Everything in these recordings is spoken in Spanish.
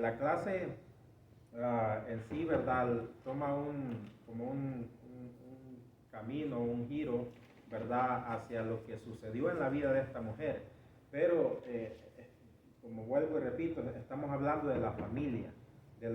La clase en sí, ¿verdad? Toma como un camino, un giro, ¿verdad? Hacia lo que sucedió en la vida de esta mujer. Pero, como vuelvo y repito, estamos hablando de la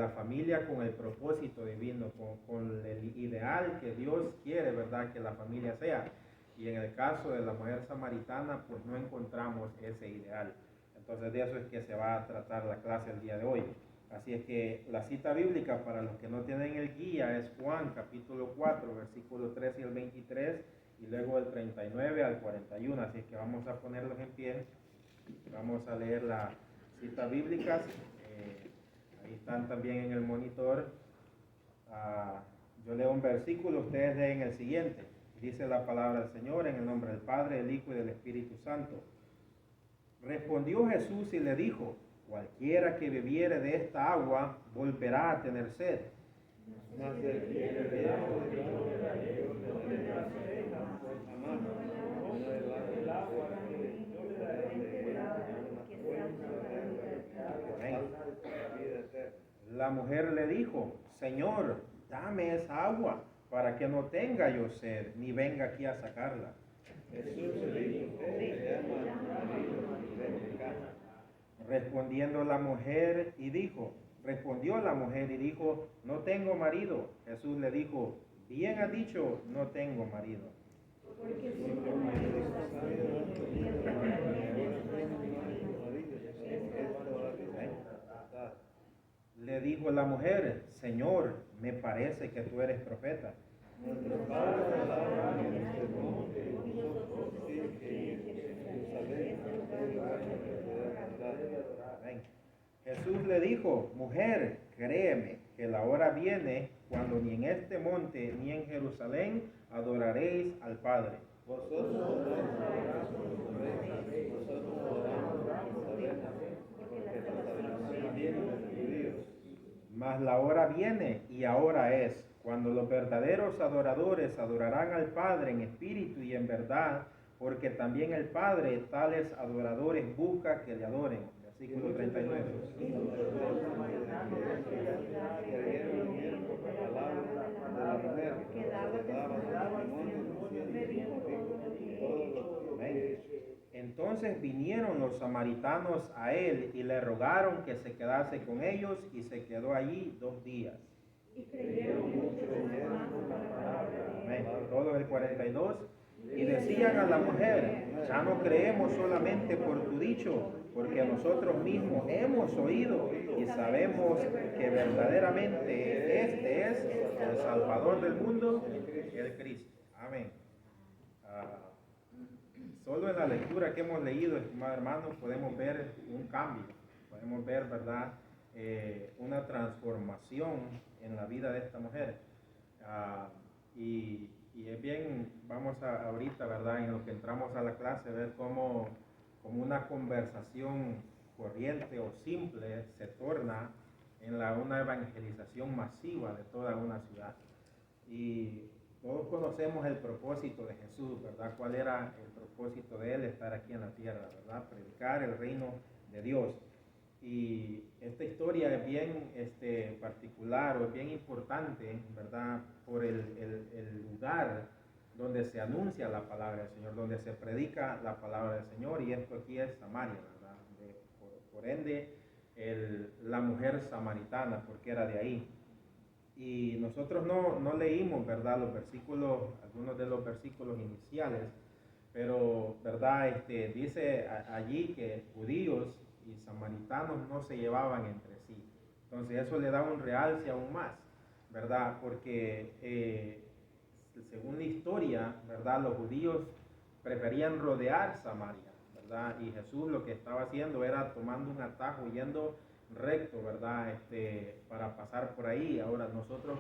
familia con el propósito divino, con el ideal que Dios quiere, ¿verdad? Que la familia sea. Y en el caso de la mujer samaritana, pues no encontramos ese ideal. Entonces de eso es que se va a tratar la clase el día de hoy. Así es que la cita bíblica para los que no tienen el guía es Juan capítulo 4, versículos 3 y el 23, y luego del 39 al 41. Así es que vamos a ponerlos en pie. Vamos a leer las citas bíblicas. Ahí están también en el monitor. Yo leo un versículo, ustedes leen el siguiente. Dice la palabra del Señor en el nombre del Padre, del Hijo y del Espíritu Santo. Respondió Jesús y le dijo: cualquiera que bebiere de esta agua volverá a tener sed. La mujer le dijo: Señor, dame esa agua para que no tenga yo sed, ni venga aquí a sacarla. Jesús le dijo: respondió la mujer y dijo: no tengo marido. Jesús le dijo: bien has dicho, no tengo marido. Le dijo la mujer: Señor, me parece que tú eres profeta. Jesús le dijo: mujer, créeme que la hora viene cuando ni en este monte ni en Jerusalén adoraréis al Padre. Mas la hora viene y ahora es cuando los verdaderos adoradores adorarán al Padre en espíritu y en verdad, porque también el Padre tales adoradores busca que le adoren. Versículo 39. Entonces vinieron los samaritanos a él y le rogaron que se quedase con ellos, y se quedó allí 2 días. Y creyeron muchos hermanos a la palabra. Todo el 42. Y decían a la mujer: ya no creemos solamente por tu dicho, porque nosotros mismos hemos oído y sabemos que verdaderamente este es el Salvador del mundo, el Cristo. Amén. Solo en la lectura que hemos leído, estimados hermanos, podemos ver un cambio, podemos ver, ¿verdad?, una transformación en la vida de esta mujer. Y es bien, vamos ahorita, ¿verdad?, en lo que entramos a la clase, ver cómo una conversación corriente o simple se torna en una evangelización masiva de toda una ciudad. Y todos conocemos el propósito de Jesús, ¿verdad? ¿Cuál era el propósito de él? Estar aquí en la tierra, ¿verdad? Predicar el reino de Dios. Y esta historia es bien particular, o es bien importante, ¿verdad? Por el lugar donde se anuncia la palabra del Señor, donde se predica la palabra del Señor, y esto aquí es Samaria, ¿verdad? Por ende, la mujer samaritana, porque era de ahí. Y nosotros no leímos, ¿verdad?, los versículos, algunos de los versículos iniciales, pero, ¿verdad?, dice allí que judíos y samaritanos no se llevaban entre sí. Entonces eso le da un realce aún más, ¿verdad? Porque según la historia, ¿verdad?, los judíos preferían rodear Samaria, ¿verdad? Y Jesús lo que estaba haciendo era tomando un atajo, yendo recto, ¿verdad?, para pasar por ahí. Ahora nosotros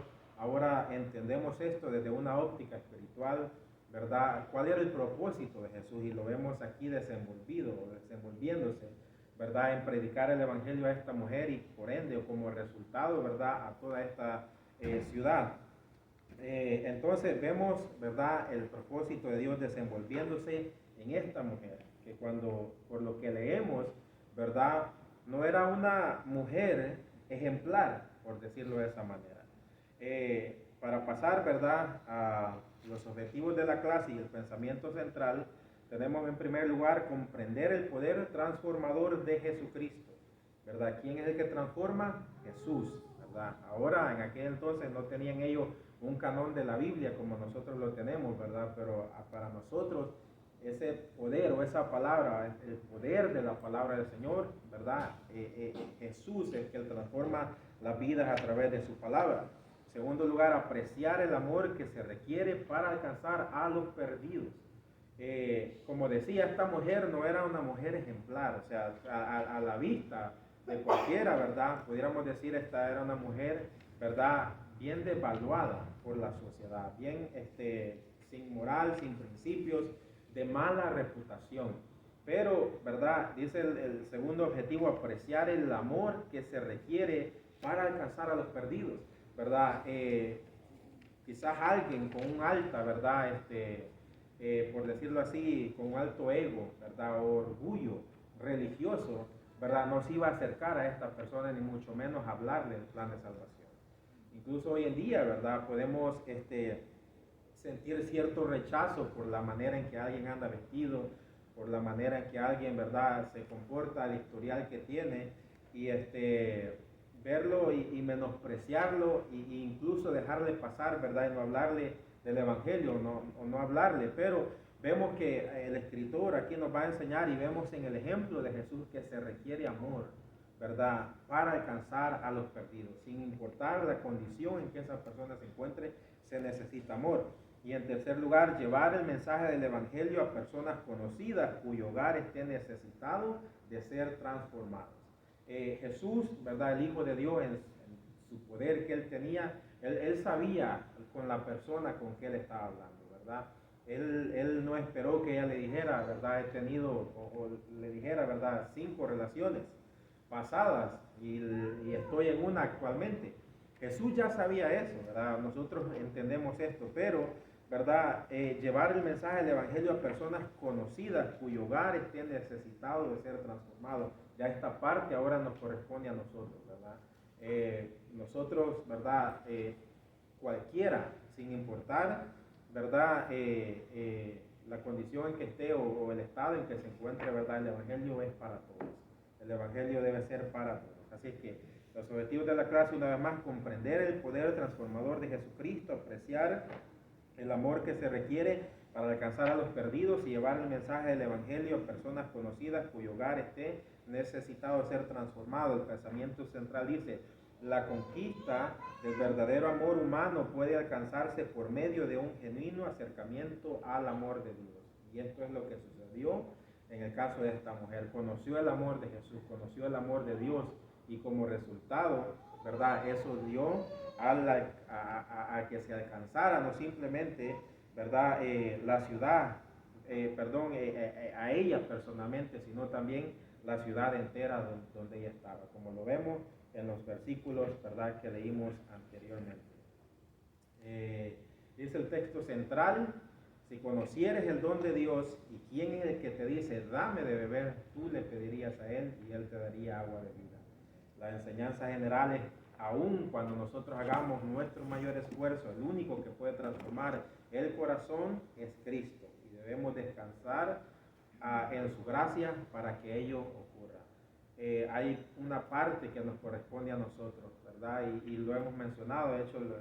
entendemos esto desde una óptica espiritual, ¿verdad? ¿Cuál era el propósito de Jesús? Y lo vemos aquí desenvolviéndose, ¿verdad?, en predicar el evangelio a esta mujer, y por ende, o como resultado, ¿verdad?, a toda esta ciudad. Entonces vemos, ¿verdad?, el propósito de Dios desenvolviéndose en esta mujer, que por lo que leemos, ¿verdad?, no era una mujer ejemplar, por decirlo de esa manera. Para pasar, ¿verdad?, a los objetivos de la clase y el pensamiento central, tenemos en primer lugar comprender el poder transformador de Jesucristo, ¿verdad? ¿Quién es el que transforma? Jesús, ¿verdad? Ahora, en aquel entonces no tenían ellos un canon de la Biblia como nosotros lo tenemos, ¿verdad? Pero para nosotros ese poder o esa palabra, el poder de la palabra del Señor, ¿verdad? Jesús es el que transforma las vidas a través de su palabra. En segundo lugar, apreciar el amor que se requiere para alcanzar a los perdidos. Como decía, esta mujer no era una mujer ejemplar, o sea, a la vista de cualquiera, ¿verdad? Pudiéramos decir, esta era una mujer, ¿verdad?, bien devaluada por la sociedad, bien sin moral, sin principios, de mala reputación. Pero, ¿verdad?, dice el segundo objetivo, apreciar el amor que se requiere para alcanzar a los perdidos, ¿verdad? Quizás alguien con un alta, ¿verdad?, por decirlo así, con un alto ego, ¿verdad?, o orgullo religioso, ¿verdad?, no se iba a acercar a esta persona, ni mucho menos hablarle del plan de salvación. Incluso hoy en día, ¿verdad?, podemos sentir cierto rechazo por la manera en que alguien anda vestido, por la manera en que alguien, ¿verdad?, se comporta, el historial que tiene, y verlo y menospreciarlo, e incluso dejarle pasar, ¿verdad?, y no hablarle del Evangelio, o no hablarle. Pero vemos que el escritor aquí nos va a enseñar, y vemos en el ejemplo de Jesús, que se requiere amor, ¿verdad?, para alcanzar a los perdidos. Sin importar la condición en que esa persona se encuentre, se necesita amor. Y en tercer lugar, llevar el mensaje del Evangelio a personas conocidas cuyo hogar esté necesitado de ser transformados. Jesús, ¿verdad?, el Hijo de Dios, en su poder que él tenía, él sabía con la persona con que él estaba hablando, ¿verdad? Él no esperó que ella le dijera, ¿verdad?, he tenido, o le dijera, ¿verdad?, 5 relaciones pasadas y estoy en una actualmente. Jesús ya sabía eso, ¿verdad? Nosotros entendemos esto, pero, ¿verdad?, llevar el mensaje del Evangelio a personas conocidas cuyo hogar esté necesitado de ser transformado. Ya esta parte ahora nos corresponde a nosotros, ¿verdad? Nosotros, ¿verdad?, cualquiera, sin importar, ¿verdad?, la condición en que esté o el estado en que se encuentre, ¿verdad?, el Evangelio es para todos. El Evangelio debe ser para todos. Así es que los objetivos de la clase, una vez más, comprender el poder transformador de Jesucristo, apreciar el amor que se requiere para alcanzar a los perdidos y llevar el mensaje del Evangelio a personas conocidas cuyo hogar esté necesitado de ser transformado. El pensamiento central dice: la conquista del verdadero amor humano puede alcanzarse por medio de un genuino acercamiento al amor de Dios. Y esto es lo que sucedió en el caso de esta mujer. Conoció el amor de Jesús, conoció el amor de Dios, y como resultado, ¿verdad?, eso dio a que se alcanzara no simplemente, ¿verdad?, la ciudad, a ella personalmente, sino también la ciudad entera donde ella estaba, como lo vemos en los versículos, ¿verdad?, que leímos anteriormente. Dice el texto central: si conocieres el don de Dios y quién es el que te dice dame de beber, tú le pedirías a él y él te daría agua de vida. La enseñanza general es: aun cuando nosotros hagamos nuestro mayor esfuerzo, el único que puede transformar el corazón es Cristo, y debemos descansar en su gracia para que ello ocurra. Hay una parte que nos corresponde a nosotros, ¿verdad? Y lo hemos mencionado. De hecho, el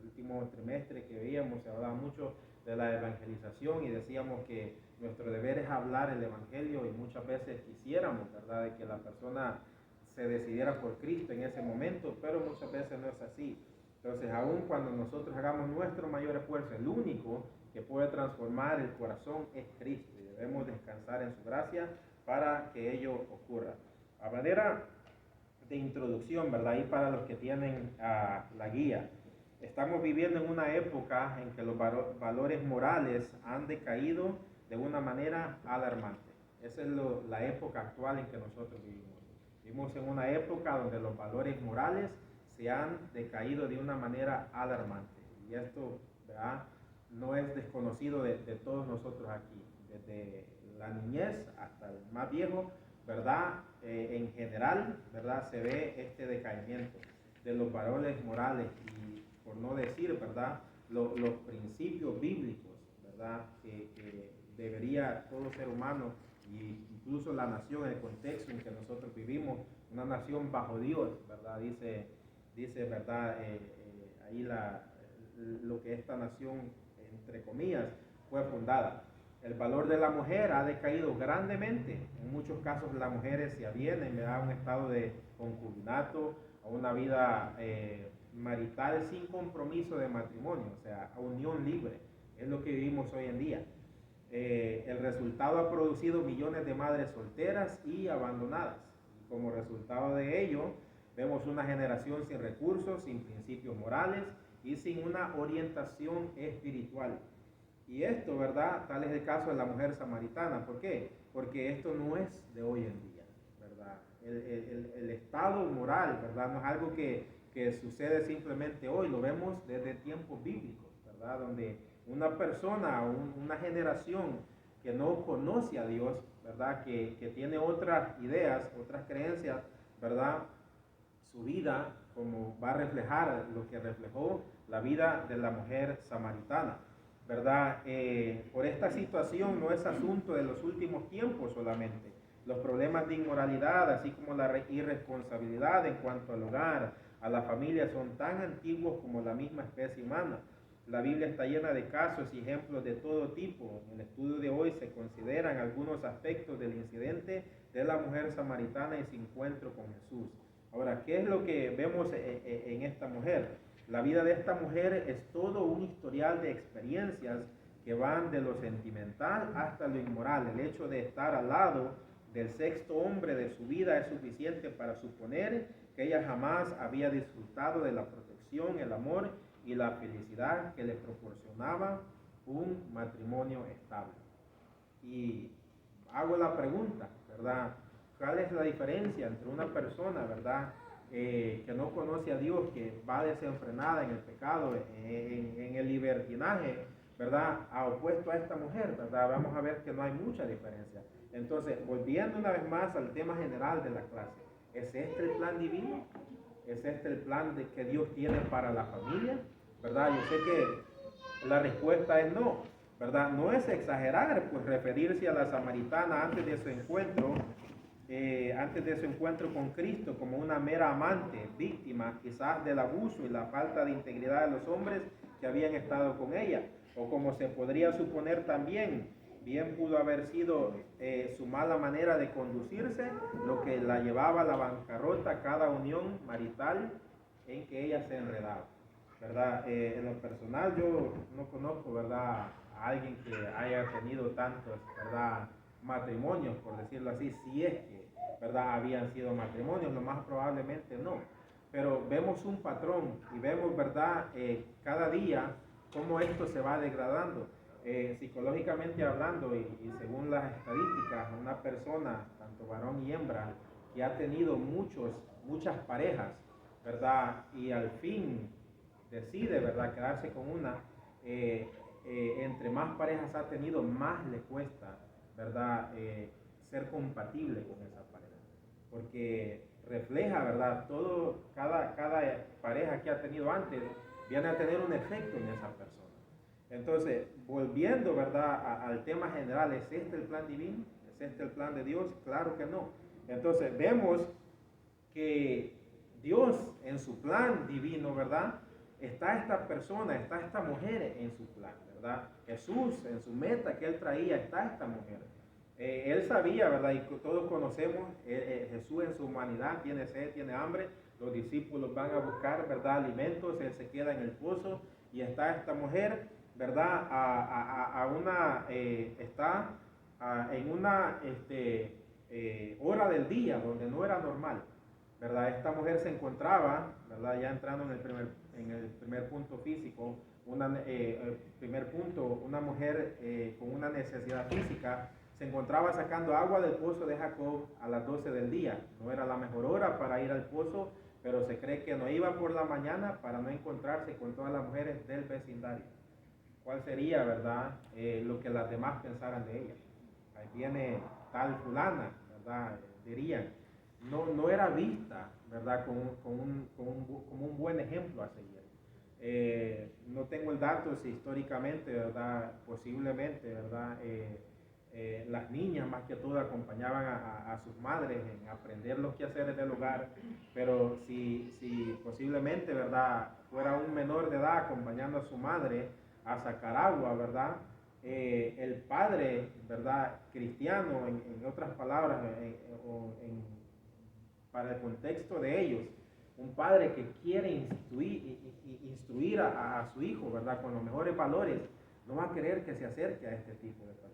último trimestre que veíamos se hablaba mucho de la evangelización, y decíamos que nuestro deber es hablar el Evangelio, y muchas veces quisiéramos, ¿verdad?, de que la persona se decidiera por Cristo en ese momento, pero muchas veces no es así. Entonces, aun cuando nosotros hagamos nuestro mayor esfuerzo, el único que puede transformar el corazón es Cristo, y debemos descansar en su gracia para que ello ocurra. A manera de introducción, ¿verdad?, y para los que tienen la guía, estamos viviendo en una época en que los valores morales han decaído de una manera alarmante. Esa es la época actual en que nosotros vivimos. Vivimos en una época donde los valores morales se han decaído de una manera alarmante. Y esto, ¿verdad?, no es desconocido de todos nosotros aquí. Desde la niñez hasta el más viejo, ¿verdad? En general, ¿verdad? Se ve este decaimiento de los valores morales y, por no decir, ¿verdad? Los principios bíblicos, ¿verdad? Que debería todo ser humano, e incluso la nación, el contexto en que nosotros vivimos, una nación bajo Dios, ¿verdad? Dice ¿verdad? Ahí lo que esta nación, entre comillas, fue fundada. El valor de la mujer ha decaído grandemente. En muchos casos las mujeres se avienen a un estado de concubinato, a una vida marital sin compromiso de matrimonio, o sea, a unión libre. Es lo que vivimos hoy en día. El resultado ha producido millones de madres solteras y abandonadas. Y como resultado de ello, vemos una generación sin recursos, sin principios morales y sin una orientación espiritual. Y esto, ¿verdad? Tal es el caso de la mujer samaritana. ¿Por qué? Porque esto no es de hoy en día, ¿verdad? El estado moral, ¿verdad? No es algo que sucede simplemente hoy, lo vemos desde tiempos bíblicos, ¿verdad? Donde una persona, una generación que no conoce a Dios, ¿verdad? Que tiene otras ideas, otras creencias, ¿verdad? Su vida, como va a reflejar lo que reflejó la vida de la mujer samaritana, ¿verdad? Por esta situación no es asunto de los últimos tiempos solamente. Los problemas de inmoralidad, así como la irresponsabilidad en cuanto al hogar, a la familia, son tan antiguos como la misma especie humana. La Biblia está llena de casos y ejemplos de todo tipo. En el estudio de hoy se consideran algunos aspectos del incidente de la mujer samaritana y su encuentro con Jesús. Ahora, ¿qué es lo que vemos en esta mujer? La vida de esta mujer es todo un historial de experiencias que van de lo sentimental hasta lo inmoral. El hecho de estar al lado del sexto hombre de su vida es suficiente para suponer que ella jamás había disfrutado de la protección, el amor y la felicidad que le proporcionaba un matrimonio estable. Y hago la pregunta, ¿verdad? ¿Cuál es la diferencia entre una persona, ¿verdad? Que no conoce a Dios, que va desenfrenada en el pecado, en el libertinaje, ¿verdad? Opuesto a esta mujer, ¿verdad? Vamos a ver que no hay mucha diferencia. Entonces, volviendo una vez más al tema general de la clase, ¿es este el plan divino? ¿Es este el plan que Dios tiene para la familia? ¿Verdad? Yo sé que la respuesta es no, ¿verdad? No es exagerar, pues referirse a la samaritana antes de su encuentro con Cristo como una mera amante, víctima quizás del abuso y la falta de integridad de los hombres que habían estado con ella, o como se podría suponer también, bien pudo haber sido su mala manera de conducirse lo que la llevaba a la bancarrota cada unión marital en que ella se enredaba, ¿verdad? En lo personal yo no conozco, ¿verdad?, a alguien que haya tenido tantos, ¿verdad?, matrimonios, por decirlo así, si es que, ¿verdad?, habían sido matrimonios, lo más probablemente no. Pero vemos un patrón y vemos, ¿verdad?, cada día cómo esto se va degradando. Psicológicamente hablando y según las estadísticas, una persona, tanto varón y hembra, que ha tenido muchas parejas, ¿verdad?, y al fin decide, ¿verdad?, quedarse con una, entre más parejas ha tenido, más le cuesta, ¿verdad?, ser compatible con esa pareja, porque refleja, ¿verdad?, cada pareja que ha tenido antes viene a tener un efecto en esa persona. Entonces, volviendo, ¿verdad?, al tema general, ¿es este el plan divino? ¿Es este el plan de Dios? Claro que no. Entonces, vemos que Dios en su plan divino, ¿verdad?, está esta persona, está esta mujer en su plan, ¿verdad? Jesús en su meta que él traía, está esta mujer. Él sabía, ¿verdad? Y todos conocemos, Jesús en su humanidad tiene sed, tiene hambre, los discípulos van a buscar, ¿verdad?, alimentos, él se queda en el pozo y está esta mujer, ¿verdad?, está en una hora del día donde no era normal, ¿verdad? Esta mujer se encontraba, ¿verdad?, ya entrando en el primer punto físico, primer punto, una mujer con una necesidad física, se encontraba sacando agua del pozo de Jacob a las 12 del día. No era la mejor hora para ir al pozo, pero se cree que no iba por la mañana para no encontrarse con todas las mujeres del vecindario. ¿Cuál sería, verdad, lo que las demás pensaran de ella? Ahí viene tal fulana, ¿verdad? dirían. No era vista, ¿verdad? Como un buen ejemplo a seguir. No tengo el dato si históricamente, ¿verdad? Posiblemente, ¿verdad? Las niñas más que todo acompañaban a sus madres en aprender los quehaceres del hogar, pero si posiblemente, ¿verdad? Fuera un menor de edad acompañando a su madre a sacar agua, ¿verdad? El padre, ¿verdad? Cristiano, en otras palabras, para el contexto de ellos, un padre que quiere instruir a su hijo, ¿verdad? Con los mejores valores, no va a querer que se acerque a este tipo de personas.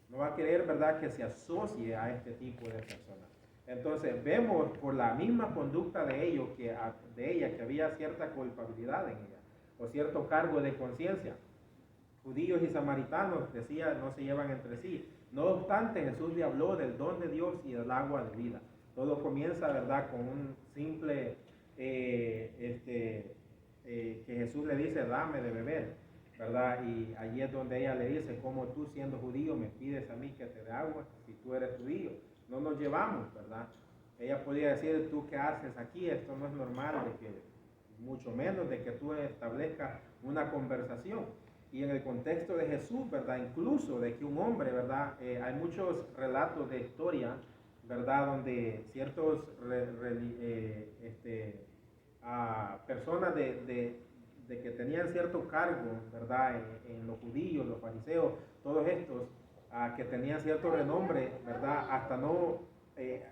No va a querer, ¿verdad?, que se asocie a este tipo de personas. Entonces, vemos por la misma conducta de ellos, de ella, que había cierta culpabilidad en ella, o cierto cargo de conciencia. Judíos y samaritanos, decía, no se llevan entre sí. No obstante, Jesús le habló del don de Dios y del agua de vida. Todo comienza, ¿verdad?, con un simple, que Jesús le dice, dame de beber, ¿verdad? Y allí es donde ella le dice, como tú siendo judío me pides a mí que te dé agua, si tú eres judío. No nos llevamos, ¿verdad? Ella podía decir, tú qué haces aquí, esto no es normal, mucho menos de que tú establezcas una conversación. Y en el contexto de Jesús, ¿verdad? Incluso de que un hombre, ¿verdad? Hay muchos relatos de historia, ¿verdad? Donde ciertos personas de que tenían cierto cargo, ¿verdad? En los judíos, los fariseos, todos estos, que tenían cierto renombre, ¿verdad? Hasta no,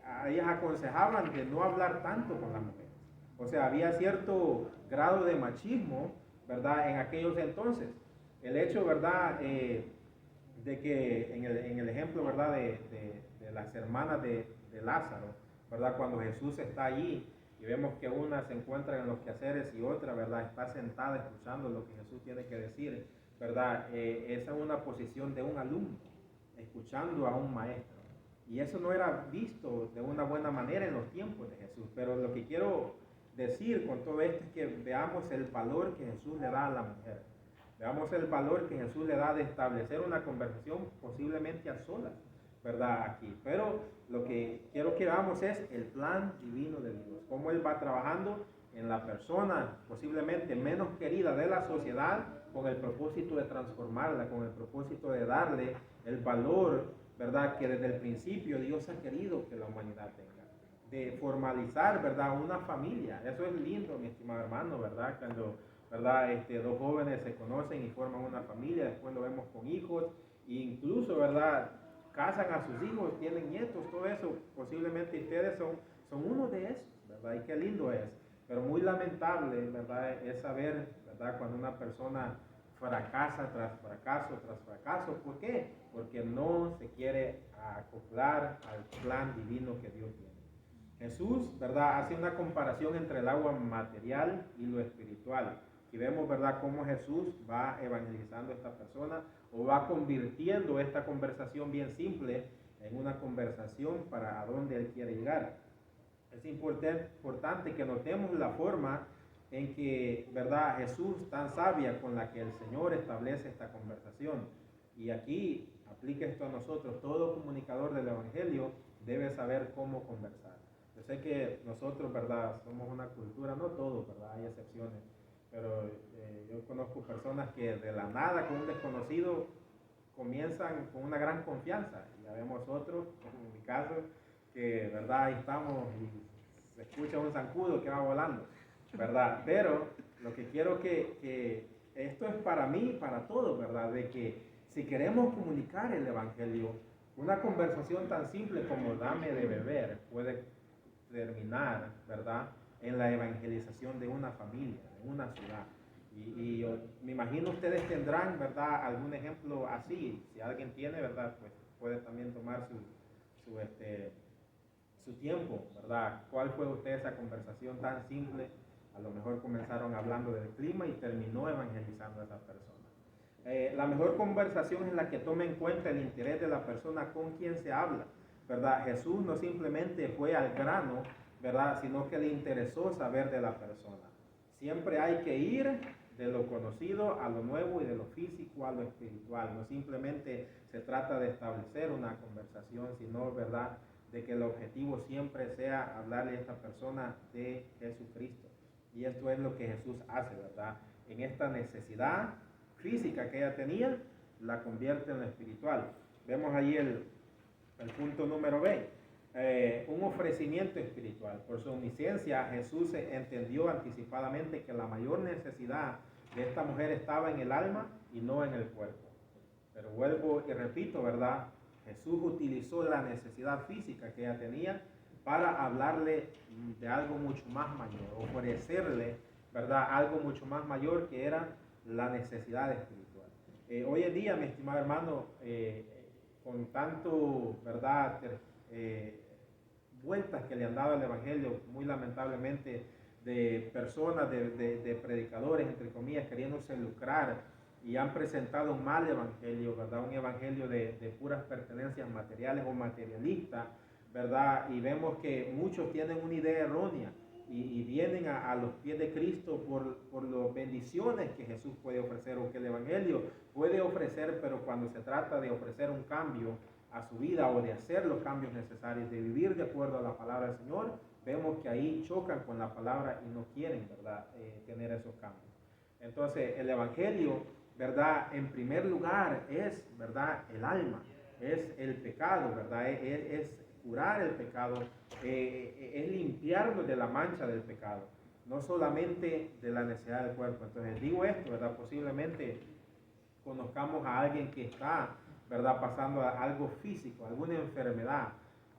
a ellas aconsejaban de no hablar tanto con las mujeres. O sea, había cierto grado de machismo, ¿verdad? En aquellos entonces. El hecho, ¿verdad? De que en el ejemplo, ¿verdad? De las hermanas de Lázaro, ¿verdad? Cuando Jesús está allí y vemos que una se encuentra en los quehaceres y otra, ¿verdad? Está sentada escuchando lo que Jesús tiene que decir, ¿verdad? Esa es una posición de un alumno, escuchando a un maestro. Y eso no era visto de una buena manera en los tiempos de Jesús. Pero lo que quiero decir con todo esto es que veamos el valor que Jesús le da a la mujer. Veamos el valor que Jesús le da de establecer una conversación posiblemente a solas, ¿verdad? Aquí. Pero lo que quiero que veamos es el plan divino de Dios. Cómo Él va trabajando en la persona posiblemente menos querida de la sociedad con el propósito de transformarla, con el propósito de darle el valor, ¿verdad? Que desde el principio Dios ha querido que la humanidad tenga. De formalizar, ¿verdad? Una familia. Eso es lindo, mi estimado hermano, ¿verdad? Cuando, ¿verdad? Dos jóvenes se conocen y forman una familia, después lo vemos con hijos, e incluso, ¿verdad? Casan a sus hijos, tienen nietos, todo eso, posiblemente ustedes son uno de esos, ¿verdad? Y qué lindo es, pero muy lamentable, ¿verdad? Es saber, ¿verdad? Cuando una persona fracasa tras fracaso, ¿por qué? Porque no se quiere acoplar al plan divino que Dios tiene. Jesús, ¿verdad? Hace una comparación entre el agua material y lo espiritual. Y vemos, ¿verdad?, cómo Jesús va evangelizando a esta persona o va convirtiendo esta conversación bien simple en una conversación para a dónde Él quiere llegar. Es importante que notemos la forma en que, ¿verdad?, Jesús tan sabia con la que el Señor establece esta conversación. Y aquí aplica esto a nosotros. Todo comunicador del Evangelio debe saber cómo conversar. Yo sé que nosotros, ¿verdad?, somos una cultura, no todos, ¿verdad?, hay excepciones, pero yo conozco personas que de la nada con un desconocido comienzan con una gran confianza. Y ya vemos otros, como en mi caso, que, ¿verdad?, ahí estamos y se escucha un zancudo que va volando, ¿verdad? Pero lo que quiero que esto es para mí, para todos, ¿verdad? De que si queremos comunicar el Evangelio, una conversación tan simple como dame de beber puede terminar, ¿verdad?, en la evangelización de una familia, de una ciudad. Y yo me imagino ustedes tendrán, ¿verdad?, algún ejemplo así. Si alguien tiene, ¿verdad?, pues puede también tomar su tiempo, ¿verdad? ¿Cuál fue usted esa conversación tan simple? A lo mejor comenzaron hablando del clima y terminó evangelizando a esa persona. La mejor conversación es la que toma en cuenta el interés de la persona con quien se habla, ¿verdad? Jesús no simplemente fue al grano, ¿verdad?, sino que le interesó saber de la persona. Siempre hay que ir de lo conocido a lo nuevo y de lo físico a lo espiritual. No simplemente se trata de establecer una conversación, sino, ¿verdad?, de que el objetivo siempre sea hablarle a esta persona de Jesucristo. Y esto es lo que Jesús hace, ¿verdad? En esta necesidad física que ella tenía, la convierte en lo espiritual. Vemos ahí el punto número B, un ofrecimiento espiritual. Por su omnisciencia, Jesús entendió anticipadamente que la mayor necesidad de esta mujer estaba en el alma y no en el cuerpo. Pero vuelvo y repito, ¿verdad? Jesús utilizó la necesidad física que ella tenía para hablarle de algo mucho más mayor, ofrecerle, ¿verdad? Algo mucho más mayor, que era la necesidad espiritual. Hoy en día, mi estimado hermano, con tanto, ¿verdad?, vueltas que le han dado al Evangelio, muy lamentablemente, de personas, de predicadores, entre comillas, queriéndose lucrar, y han presentado un mal evangelio, ¿verdad? Un evangelio de puras pertenencias materiales o materialistas, ¿verdad? Y vemos que muchos tienen una idea errónea y vienen a los pies de Cristo por las bendiciones que Jesús puede ofrecer o que el evangelio puede ofrecer, pero cuando se trata de ofrecer un cambio a su vida o de hacer los cambios necesarios, de vivir de acuerdo a la palabra del Señor, vemos que ahí chocan con la palabra y no quieren, ¿verdad?, tener esos cambios. Entonces, el evangelio, ¿verdad?, en primer lugar es, ¿verdad?, el alma, es el pecado, ¿verdad?, es curar el pecado, es limpiarnos de la mancha del pecado, no solamente de la necesidad del cuerpo. Entonces, digo esto, ¿verdad?, posiblemente conozcamos a alguien que está, ¿verdad?, pasando a algo físico, alguna enfermedad,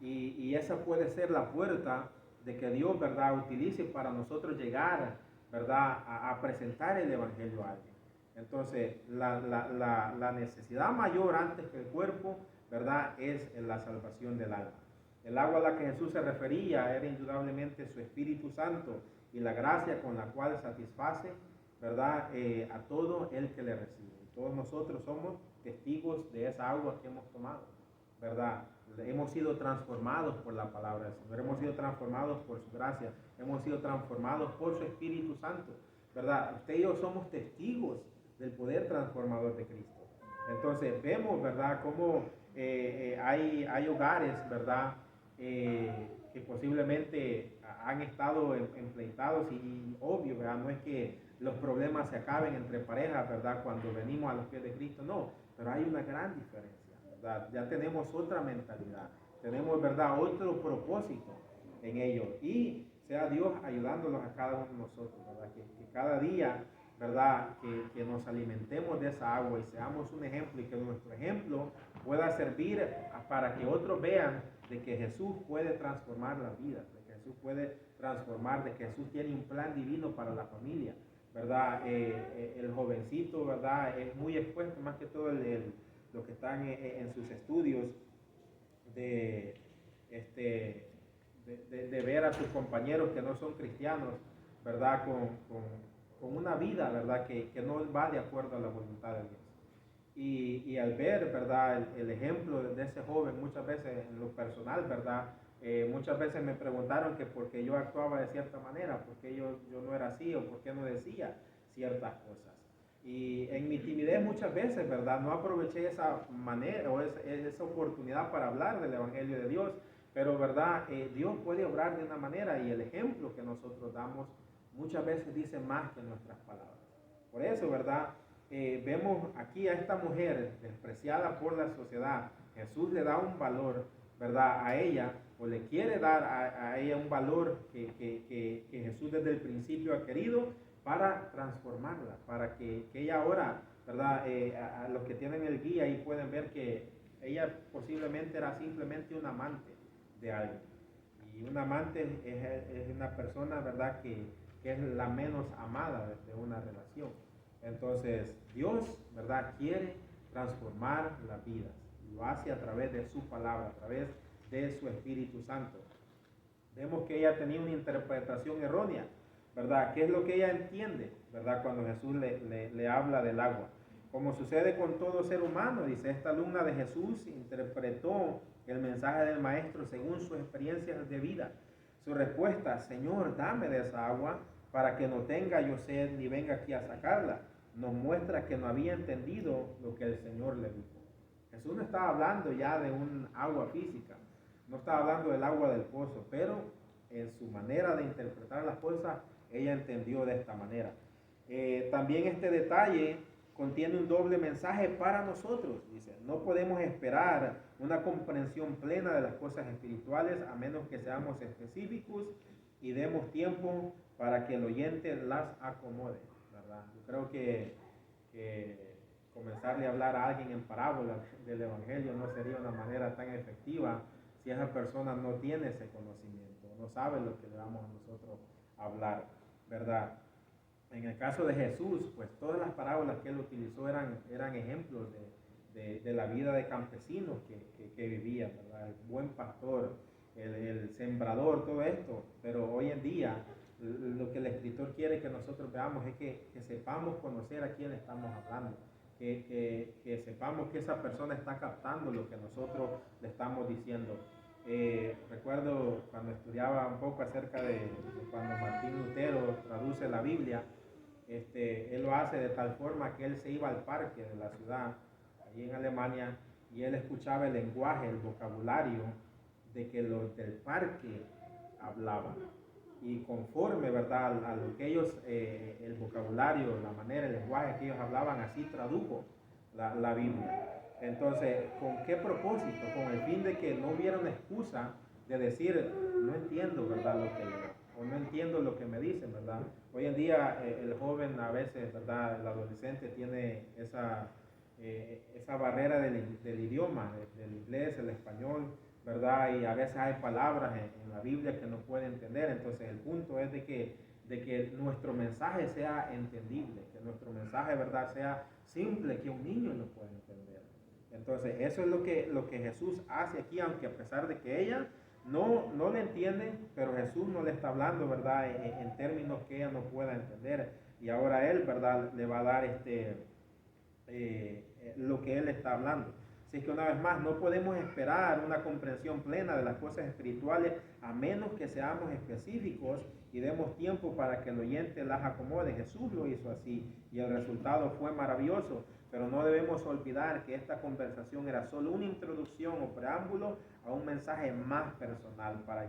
y esa puede ser la puerta de que Dios, ¿verdad?, utilice para nosotros llegar, ¿verdad?, a presentar el evangelio a alguien. Entonces, la necesidad mayor antes que el cuerpo, ¿verdad?, es la salvación del alma. El agua a la que Jesús se refería era indudablemente su Espíritu Santo y la gracia con la cual satisface, ¿verdad?, a todo el que le recibe. Todos nosotros somos testigos de esa agua que hemos tomado, ¿verdad? Hemos sido transformados por la palabra del Señor, hemos sido transformados por su gracia, hemos sido transformados por su Espíritu Santo, ¿verdad? Usted y yo somos testigos del poder transformador de Cristo. Entonces vemos, ¿verdad?, cómo hay hogares, ¿verdad?, que posiblemente han estado empleitados y obvio, ¿verdad?, no es que los problemas se acaben entre parejas, ¿verdad?, cuando venimos a los pies de Cristo, no, pero hay una gran diferencia, ¿verdad? Ya tenemos otra mentalidad, tenemos, ¿verdad?, otro propósito en ello, y sea Dios ayudándolos a cada uno de nosotros, ¿verdad?, que cada día, ¿verdad?, que nos alimentemos de esa agua y seamos un ejemplo, y que nuestro ejemplo pueda servir para que otros vean de que Jesús puede transformar las vidas, de que Jesús puede transformar, de que Jesús tiene un plan divino para la familia, ¿verdad? El jovencito, ¿verdad?, es muy expuesto, más que todo lo que están en sus estudios, de ver a sus compañeros que no son cristianos, ¿verdad?, con una vida, ¿verdad?, que no va de acuerdo a la voluntad de Dios. Y al ver, ¿verdad?, el ejemplo de ese joven, muchas veces en lo personal, ¿verdad?, muchas veces me preguntaron que por qué yo actuaba de cierta manera, por qué yo no era así o por qué no decía ciertas cosas. Y en mi timidez muchas veces, ¿verdad?, no aproveché esa manera o esa oportunidad para hablar del Evangelio de Dios, pero, ¿verdad?, Dios puede obrar de una manera, y el ejemplo que nosotros damos muchas veces dice más que nuestras palabras. Por eso, ¿verdad?, vemos aquí a esta mujer despreciada por la sociedad. Jesús le da un valor, ¿verdad?, a ella, o le quiere dar a ella un valor que Jesús desde el principio ha querido para transformarla, para que ella ahora, ¿verdad?, a los que tienen el guía ahí pueden ver que ella posiblemente era simplemente un amante de alguien. Y un amante es una persona, ¿verdad?, que es la menos amada de una relación. Entonces, Dios, ¿verdad?, quiere transformar las vidas. Lo hace a través de su palabra, a través de su Espíritu Santo. Vemos que ella tenía una interpretación errónea, ¿verdad? ¿Qué es lo que ella entiende, ¿verdad?, cuando Jesús le habla del agua? Como sucede con todo ser humano, dice, esta alumna de Jesús interpretó el mensaje del Maestro según sus experiencias de vida. Su respuesta: Señor, dame de esa agua para que no tenga yo sed ni venga aquí a sacarla, nos muestra que no había entendido lo que el Señor le dijo. Jesús no estaba hablando ya de un agua física, no estaba hablando del agua del pozo, pero en su manera de interpretar las cosas, ella entendió de esta manera. También este detalle contiene un doble mensaje para nosotros. Dice, no podemos esperar una comprensión plena de las cosas espirituales a menos que seamos específicos y demos tiempo para que el oyente las acomode, ¿verdad? Yo creo que comenzarle a hablar a alguien en parábolas del Evangelio no sería una manera tan efectiva si esa persona no tiene ese conocimiento, no sabe lo que le vamos a nosotros a hablar, ¿verdad? En el caso de Jesús, pues todas las parábolas que él utilizó eran ejemplos de la vida de campesinos que vivían, ¿verdad? El buen pastor, el sembrador, todo esto. Pero hoy en día lo que el escritor quiere que nosotros veamos es que sepamos conocer a quién estamos hablando, que sepamos que esa persona está captando lo que nosotros le estamos diciendo. Recuerdo cuando estudiaba un poco acerca de cuando Martín Lutero traduce la Biblia, él lo hace de tal forma que él se iba al parque de la ciudad, allí en Alemania, y él escuchaba el lenguaje, el vocabulario de que los del parque hablaban. Y conforme, ¿verdad?, a lo que ellos, el vocabulario, la manera, el lenguaje que ellos hablaban, así tradujo la Biblia. Entonces, ¿con qué propósito? Con el fin de que no hubiera una excusa de decir, no entiendo, ¿verdad?, lo que leo, o no entiendo lo que me dicen, ¿verdad? Hoy en día el joven a veces, ¿verdad?, el adolescente tiene esa barrera del idioma, del inglés, el español, ¿verdad? Y a veces hay palabras en la Biblia que no puede entender. Entonces el punto es de que nuestro mensaje sea entendible, que nuestro mensaje, ¿verdad?, sea simple, que un niño lo pueda entender. Entonces eso es lo que Jesús hace aquí, aunque a pesar de que ella no le entiende, pero Jesús no le está hablando, ¿verdad?, en términos que ella no pueda entender. Y ahora él, ¿verdad?, le va a dar lo que él está hablando. Así que una vez más, no podemos esperar una comprensión plena de las cosas espirituales a menos que seamos específicos y demos tiempo para que el oyente las acomode. Jesús lo hizo así y el resultado fue maravilloso, pero no debemos olvidar que esta conversación era solo una introducción o preámbulo a un mensaje más personal. Para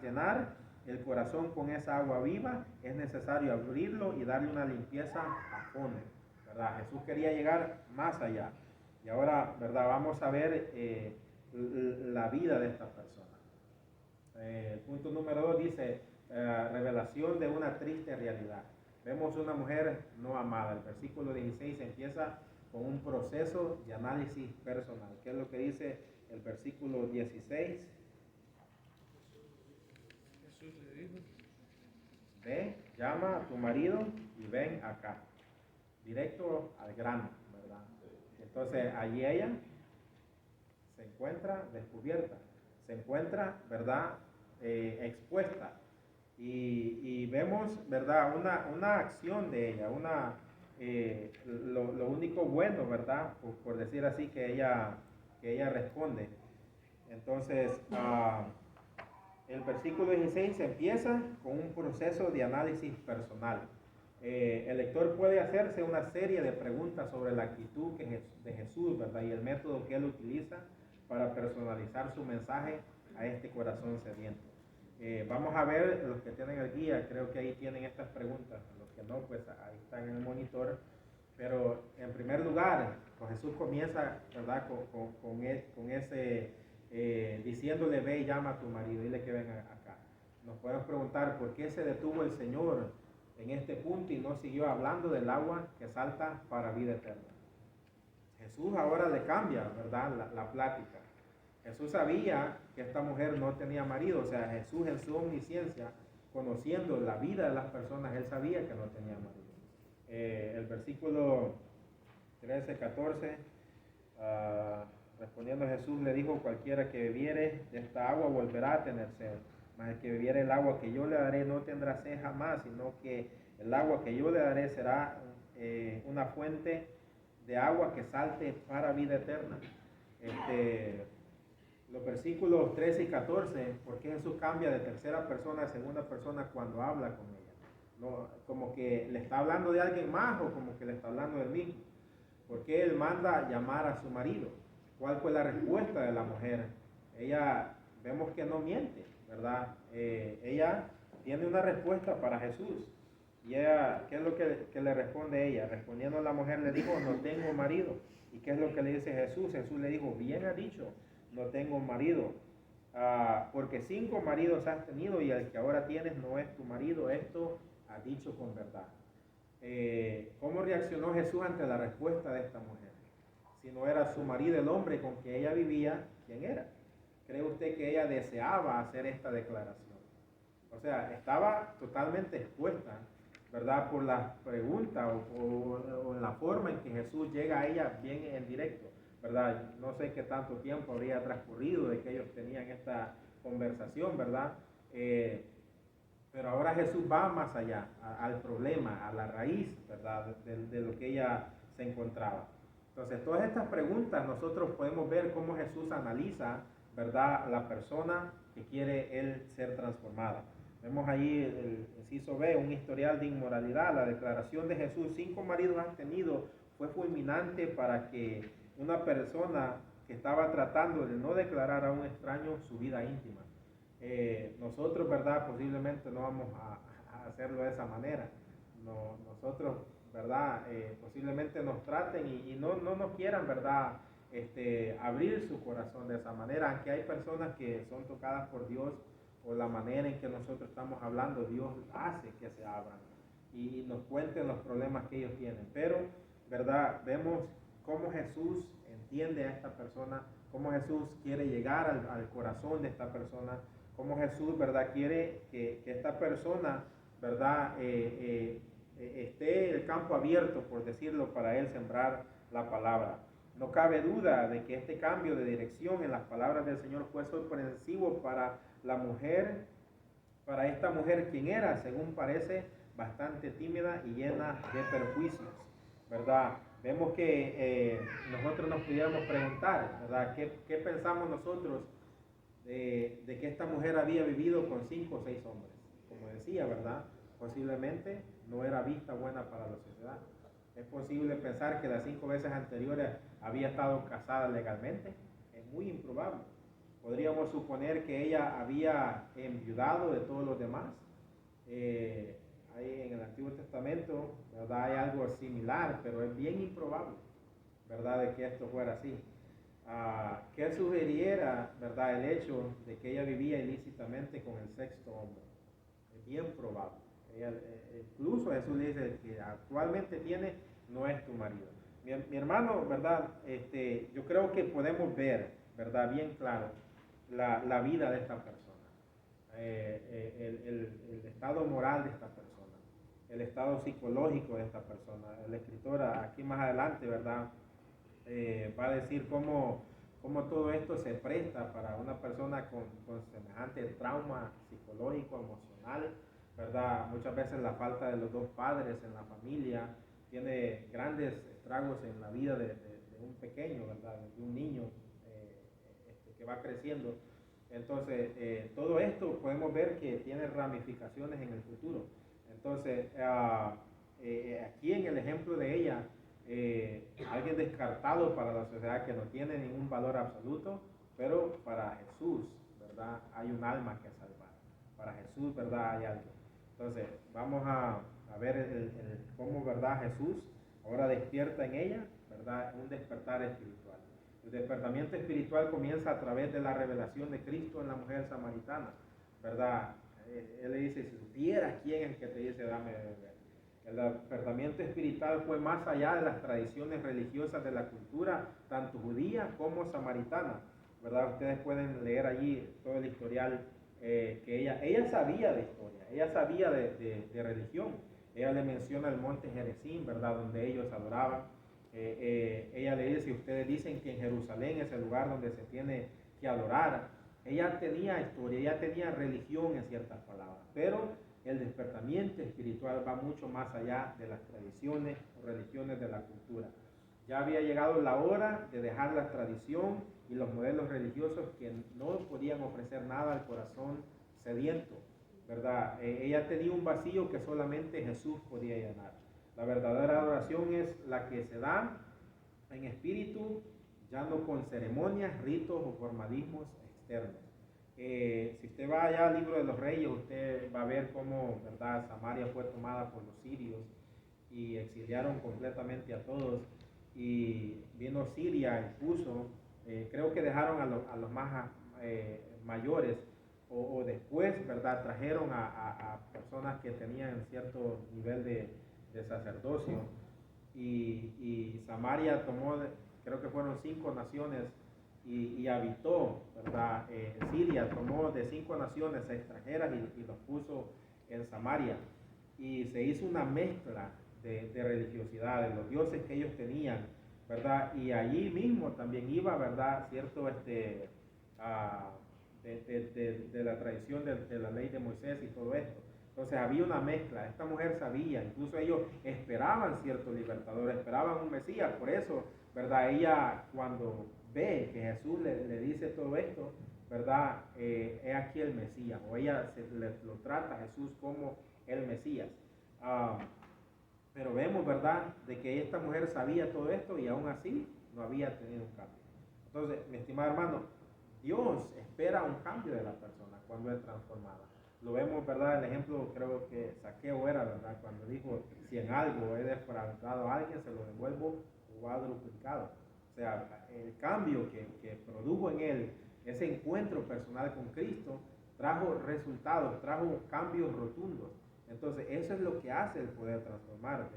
llenar el corazón con esa agua viva, es necesario abrirlo y darle una limpieza a fondo, ¿verdad? Jesús quería llegar más allá. Y ahora, ¿verdad?, vamos a ver la vida de esta persona. El punto número 2 dice, revelación de una triste realidad. Vemos una mujer no amada. El versículo 16 empieza con un proceso de análisis personal. ¿Qué es lo que dice el versículo 16? Jesús le dijo, ve, llama a tu marido y ven acá. Directo al grano, ¿verdad? Entonces allí ella se encuentra descubierta, se encuentra, ¿verdad?, expuesta. Y vemos, ¿verdad?, una acción de ella, lo único bueno, ¿verdad?, por decir así, que ella responde. Entonces, el versículo 16 empieza con un proceso de análisis personal. El lector puede hacerse una serie de preguntas sobre la actitud de Jesús, ¿verdad?, y el método que él utiliza para personalizar su mensaje a este corazón sediento. Vamos a ver, los que tienen el guía, creo que ahí tienen estas preguntas. Los que no, pues ahí están en el monitor. Pero en primer lugar, pues Jesús comienza, ¿verdad?, con ese diciéndole, ve y llama a tu marido, dile que venga acá. Nos podemos preguntar por qué se detuvo el Señor en este punto y no siguió hablando del agua que salta para vida eterna. Jesús ahora le cambia, ¿verdad?, la plática. Jesús sabía que esta mujer no tenía marido, o sea, Jesús en su omnisciencia, conociendo la vida de las personas, él sabía que no tenía marido. El versículo 13, 14, respondiendo Jesús le dijo, cualquiera que bebiere de esta agua volverá a tener sed, mas el que bebiere el agua que yo le daré no tendrá sed jamás, sino que el agua que yo le daré será una fuente de agua que salte para vida eterna. Los versículos 13 y 14, ¿por qué Jesús cambia de tercera persona a segunda persona cuando habla con ella? No, como que le está hablando de alguien más o como que le está hablando del mismo. ¿Por qué él manda llamar a su marido? ¿Cuál fue la respuesta de la mujer? Ella vemos que no miente, ¿verdad? Ella tiene una respuesta para Jesús. Y ella, ¿qué es lo que le responde ella? Respondiendo la mujer le dijo, no tengo marido. ¿Y qué es lo que le dice Jesús? Jesús le dijo, bien ha dicho, no tengo marido. Porque 5 maridos has tenido y el que ahora tienes no es tu marido. Esto ha dicho con verdad. ¿Cómo reaccionó Jesús ante la respuesta de esta mujer? Si no era su marido el hombre con que ella vivía, ¿quién era? ¿Cree usted que ella deseaba hacer esta declaración? O sea, estaba totalmente expuesta, ¿verdad? Por la pregunta o la forma en que Jesús llega a ella bien en directo, ¿verdad? No sé qué tanto tiempo habría transcurrido de que ellos tenían esta conversación, ¿verdad? Pero ahora Jesús va más allá, al problema, a la raíz, ¿verdad? De lo que ella se encontraba. Entonces, todas estas preguntas nosotros podemos ver cómo Jesús analiza, ¿verdad?, la persona que quiere él ser transformada. Vemos ahí el inciso B, un historial de inmoralidad. La declaración de Jesús, 5 maridos has tenido, fue fulminante para que una persona que estaba tratando de no declarar a un extraño su vida íntima. Nosotros, ¿verdad?, posiblemente no vamos a hacerlo de esa manera. No, nosotros, ¿verdad?, posiblemente nos traten y no nos quieran, ¿verdad?, abrir su corazón de esa manera, aunque hay personas que son tocadas por Dios o la manera en que nosotros estamos hablando, Dios hace que se abran y nos cuenten los problemas que ellos tienen. Pero, ¿verdad?, vemos cómo Jesús entiende a esta persona, cómo Jesús quiere llegar al corazón de esta persona, cómo Jesús, ¿verdad?, quiere que esta persona, ¿verdad?, esté el campo abierto, por decirlo, para él sembrar la palabra. No cabe duda de que este cambio de dirección en las palabras del Señor fue sorpresivo para la mujer, para esta mujer, quien era, según parece, bastante tímida y llena de perjuicios, ¿verdad? Vemos que nosotros nos pudiéramos preguntar, ¿verdad?, ¿qué pensamos nosotros de que esta mujer había vivido con 5 o 6 hombres? Como decía, ¿verdad?, posiblemente no era vista buena para la sociedad. Es posible pensar que las 5 veces anteriores había estado casada legalmente. Es muy improbable. Podríamos suponer que ella había enviudado de todos los demás. Hay en el Antiguo Testamento, ¿verdad?, hay algo similar, pero es bien improbable, ¿verdad?, de que esto fuera así. Que sugiriera, ¿verdad?, el hecho de que ella vivía ilícitamente con el 6.º hombre. Es bien probable. Incluso Jesús le dice que actualmente tiene, no es tu marido. Mi hermano, ¿verdad?, yo creo que podemos ver, ¿verdad?, bien claro la vida de esta persona, el estado moral de esta persona, el estado psicológico de esta persona. El escritor aquí más adelante, ¿verdad?, va a decir cómo todo esto se presta para una persona con semejante trauma psicológico, emocional, ¿verdad? Muchas veces la falta de los 2 padres en la familia tiene grandes estragos en la vida de un pequeño, ¿verdad?, de un niño que va creciendo. Entonces, todo esto podemos ver que tiene ramificaciones en el futuro. Entonces, aquí en el ejemplo de ella, alguien descartado para la sociedad que no tiene ningún valor absoluto, pero para Jesús, ¿verdad?, hay un alma que salvar. Para Jesús, ¿verdad?, hay algo. Entonces, vamos a ver cómo, ¿verdad?, Jesús ahora despierta en ella, ¿verdad?, un despertar espiritual. El despertamiento espiritual comienza a través de la revelación de Cristo en la mujer samaritana, ¿verdad? Él le dice, si supieras quién es el que te dice, dame de beber. El despertamiento espiritual fue más allá de las tradiciones religiosas de la cultura, tanto judía como samaritana, ¿verdad? Ustedes pueden leer allí todo el historial que ella sabía de historia, ella sabía de religión. Ella le menciona el monte Gerizim, ¿verdad?, donde ellos adoraban. Ella le dice, ustedes dicen que en Jerusalén es el lugar donde se tiene que adorar. Ella tenía historia, ella tenía religión en ciertas palabras, pero el despertamiento espiritual va mucho más allá de las tradiciones o religiones de la cultura. Ya había llegado la hora de dejar la tradición y los modelos religiosos que no podían ofrecer nada al corazón sediento, ¿verdad? Ella tenía un vacío que solamente Jesús podía llenar. La verdadera adoración es la que se da en espíritu, ya no con ceremonias, ritos o formalismos externos. Si usted va allá al libro de los reyes, usted va a ver cómo, ¿verdad?, Samaria fue tomada por los sirios y exiliaron completamente a todos. Y vino Siria y puso, creo que dejaron a los más mayores, o después, ¿verdad?, trajeron a personas que tenían cierto nivel de sacerdocio. Y Samaria tomó, creo que fueron 5 naciones y habitó, ¿verdad? Siria tomó de 5 naciones extranjeras y los puso en Samaria. Y se hizo una mezcla de religiosidad, de los dioses que ellos tenían, ¿verdad? Y allí mismo también iba, ¿verdad?, cierto, de la tradición de la ley de Moisés y todo esto. Entonces había una mezcla, esta mujer sabía, incluso ellos esperaban cierto libertador, esperaban un Mesías, por eso, ¿verdad? Ella cuando ve que Jesús le dice todo esto, ¿verdad? He aquí el Mesías, o ella lo trata a Jesús como el Mesías. Pero vemos, ¿verdad?, de que esta mujer sabía todo esto y aún así no había tenido un cambio. Entonces, mi estimado hermano, Dios espera un cambio de la persona cuando es transformada. Lo vemos, ¿verdad? El ejemplo creo que Zaqueo era, ¿verdad? Cuando dijo, si en algo he defraudado a alguien, se lo devuelvo cuadruplicado. O sea, el cambio que produjo en él, ese encuentro personal con Cristo, trajo resultados, trajo cambios rotundos. Entonces, eso es lo que hace el poder transformar.